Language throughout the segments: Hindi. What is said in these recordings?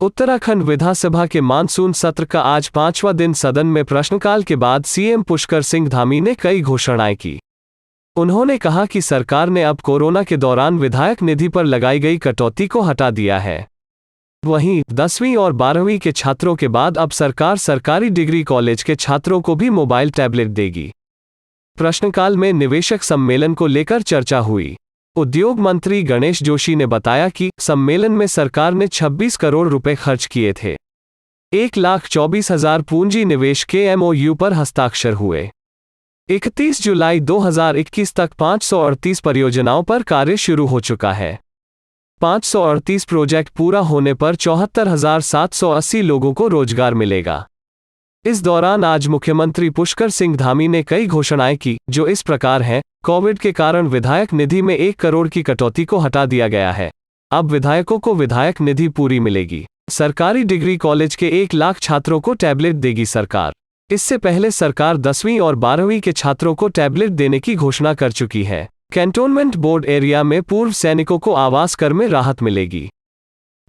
उत्तराखंड विधानसभा के मानसून सत्र का आज 5वां दिन सदन में प्रश्नकाल के बाद सीएम पुष्कर सिंह धामी ने कई घोषणाएं की। उन्होंने कहा कि सरकार ने अब कोरोना के दौरान विधायक निधि पर लगाई गई कटौती को हटा दिया है। वहीं 10वीं और 12वीं के छात्रों के बाद अब सरकार सरकारी डिग्री कॉलेज के छात्रों को भी मोबाइल टैबलेट देगी। प्रश्नकाल में निवेशक सम्मेलन को लेकर चर्चा हुई। उद्योग मंत्री गणेश जोशी ने बताया कि सम्मेलन में सरकार ने 26 करोड़ रुपए खर्च किए थे। 1,24,000 पूंजी निवेश के एमओयू पर हस्ताक्षर हुए। 31 जुलाई 2021 तक 538 परियोजनाओं पर कार्य शुरू हो चुका है। 538 प्रोजेक्ट पूरा होने पर 74,780 लोगों को रोजगार मिलेगा। इस दौरान आज मुख्यमंत्री पुष्कर सिंह धामी ने कई घोषणाएं की, जो इस प्रकार हैं। कोविड के कारण विधायक निधि में 1 करोड़ की कटौती को हटा दिया गया है। अब विधायकों को विधायक निधि पूरी मिलेगी। सरकारी डिग्री कॉलेज के 1 लाख छात्रों को टैबलेट देगी सरकार। इससे पहले सरकार 10वीं और 12वीं के छात्रों को टैबलेट देने की घोषणा कर चुकी है। कैंटोनमेंट बोर्ड एरिया में पूर्व सैनिकों को आवास कर में राहत मिलेगी।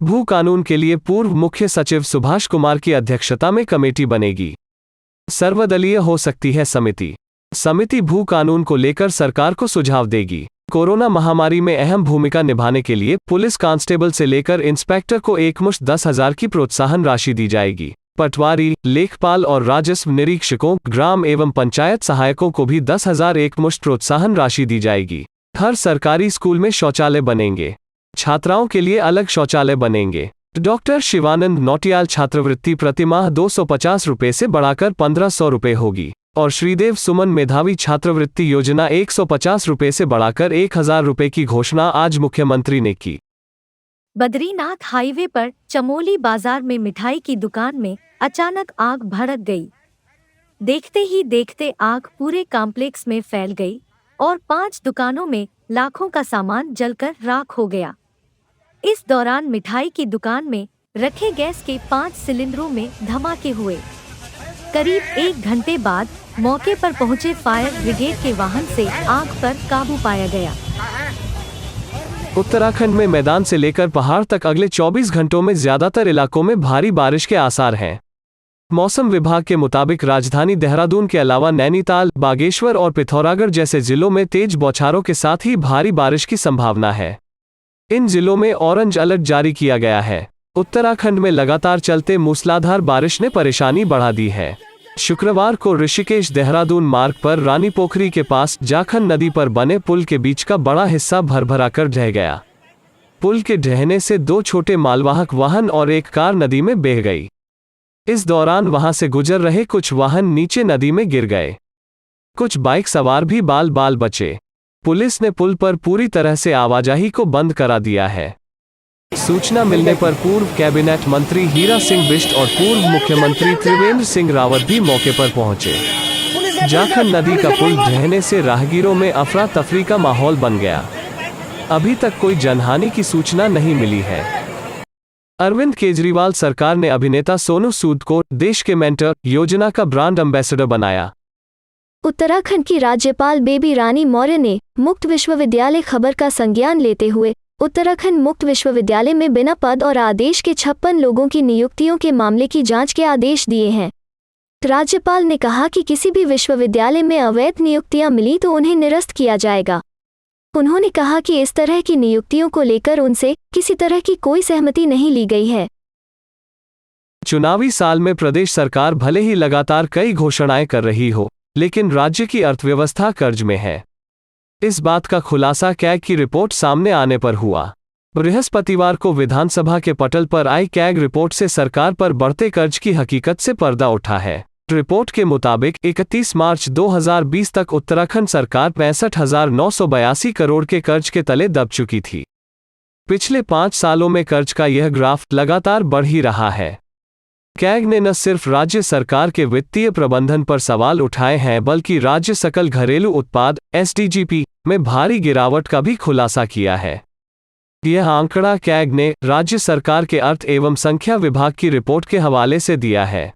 भू कानून के लिए पूर्व मुख्य सचिव सुभाष कुमार की अध्यक्षता में कमेटी बनेगी। सर्वदलीय हो सकती है समिति भू कानून को लेकर सरकार को सुझाव देगी। कोरोना महामारी में अहम भूमिका निभाने के लिए पुलिस कांस्टेबल से लेकर इंस्पेक्टर को एकमुश्त 10,000 की प्रोत्साहन राशि दी जाएगी। पटवारी, लेखपाल और राजस्व निरीक्षकों, ग्राम एवं पंचायत सहायकों को भी 10,000 एकमुश्त प्रोत्साहन राशि दी जाएगी। हर सरकारी स्कूल में शौचालय बनेंगे। छात्राओं के लिए अलग शौचालय बनेंगे। डॉक्टर शिवानंद नौटियाल छात्रवृत्ति प्रतिमाह 250 रुपये से बढ़ाकर 1,500 रुपये होगी और श्रीदेव सुमन मेधावी छात्रवृत्ति योजना 150 रुपये से बढ़ाकर 1,000 रुपये की घोषणा आज मुख्यमंत्री ने की। बद्रीनाथ हाईवे पर चमोली बाजार में मिठाई की दुकान में अचानक आग भड़क गई। देखते ही देखते आग पूरे कॉम्प्लेक्स में फैल गई और 5 दुकानों में लाखों का सामान जलकर राख हो गया। इस दौरान मिठाई की दुकान में रखे गैस के 5 सिलेंडरों में धमाके हुए। करीब 1 घंटे बाद मौके पर पहुंचे फायर ब्रिगेड के वाहन से आग पर काबू पाया गया। उत्तराखंड में मैदान से लेकर पहाड़ तक अगले 24 घंटों में ज्यादातर इलाकों में भारी बारिश के आसार हैं। मौसम विभाग के मुताबिक राजधानी देहरादून के अलावा नैनीताल, बागेश्वर और पिथौरागढ़ जैसे जिलों में तेज बौछारों के साथ ही भारी बारिश की संभावना है। इन जिलों में ऑरेंज अलर्ट जारी किया गया है। उत्तराखंड में लगातार चलते मूसलाधार बारिश ने परेशानी बढ़ा दी है। शुक्रवार को ऋषिकेश देहरादून मार्ग पर रानी पोखरी के पास जाखन नदी पर बने पुल के बीच का बड़ा हिस्सा भरभराकर ढह गया। पुल के ढहने से 2 छोटे मालवाहक वाहन और एक कार नदी में बह गई। इस दौरान वहां से गुजर रहे कुछ वाहन नीचे नदी में गिर गए। कुछ बाइक सवार भी बाल बाल बचे। पुलिस ने पुल पर पूरी तरह से आवाजाही को बंद करा दिया है। सूचना मिलने पर पूर्व कैबिनेट मंत्री हीरा सिंह बिष्ट और पूर्व मुख्यमंत्री त्रिवेंद्र सिंह रावत भी मौके पर पहुंचे। जाखन नदी का पुल ढहने से राहगीरों में अफरा तफरी का माहौल बन गया। अभी तक कोई जनहानि की सूचना नहीं मिली है। अरविंद केजरीवाल सरकार ने अभिनेता सोनू सूद को देश के मेंटर योजना का ब्रांड एम्बेसडर बनाया। उत्तराखंड की राज्यपाल बेबी रानी मौर्य ने मुक्त विश्वविद्यालय खबर का संज्ञान लेते हुए उत्तराखंड मुक्त विश्वविद्यालय में बिना पद और आदेश के 56 लोगों की नियुक्तियों के मामले की जांच के आदेश दिए हैं। राज्यपाल ने कहा कि किसी भी विश्वविद्यालय में अवैध नियुक्तियां मिली तो उन्हें निरस्त किया जाएगा। उन्होंने कहा कि इस तरह की नियुक्तियों को लेकर उनसे किसी तरह की कोई सहमति नहीं ली गई है। चुनावी साल में प्रदेश सरकार भले ही लगातार कई घोषणाएं कर रही हो, लेकिन राज्य की अर्थव्यवस्था कर्ज में है। इस बात का खुलासा कैग की रिपोर्ट सामने आने पर हुआ। बृहस्पतिवार को विधानसभा के पटल पर आई कैग रिपोर्ट से सरकार पर बढ़ते कर्ज की हकीकत से पर्दा उठा है। रिपोर्ट के मुताबिक 31 मार्च 2020 तक उत्तराखंड सरकार 65,982 करोड़ के कर्ज के तले दब चुकी थी। पिछले 5 सालों में कर्ज का यह ग्राफ लगातार बढ़ ही रहा है। कैग ने न सिर्फ राज्य सरकार के वित्तीय प्रबंधन पर सवाल उठाए हैं, बल्कि राज्य सकल घरेलू उत्पाद (SDGP) में भारी गिरावट का भी खुलासा किया है। यह आंकड़ा कैग ने राज्य सरकार के अर्थ एवं संख्या विभाग की रिपोर्ट के हवाले से दिया है।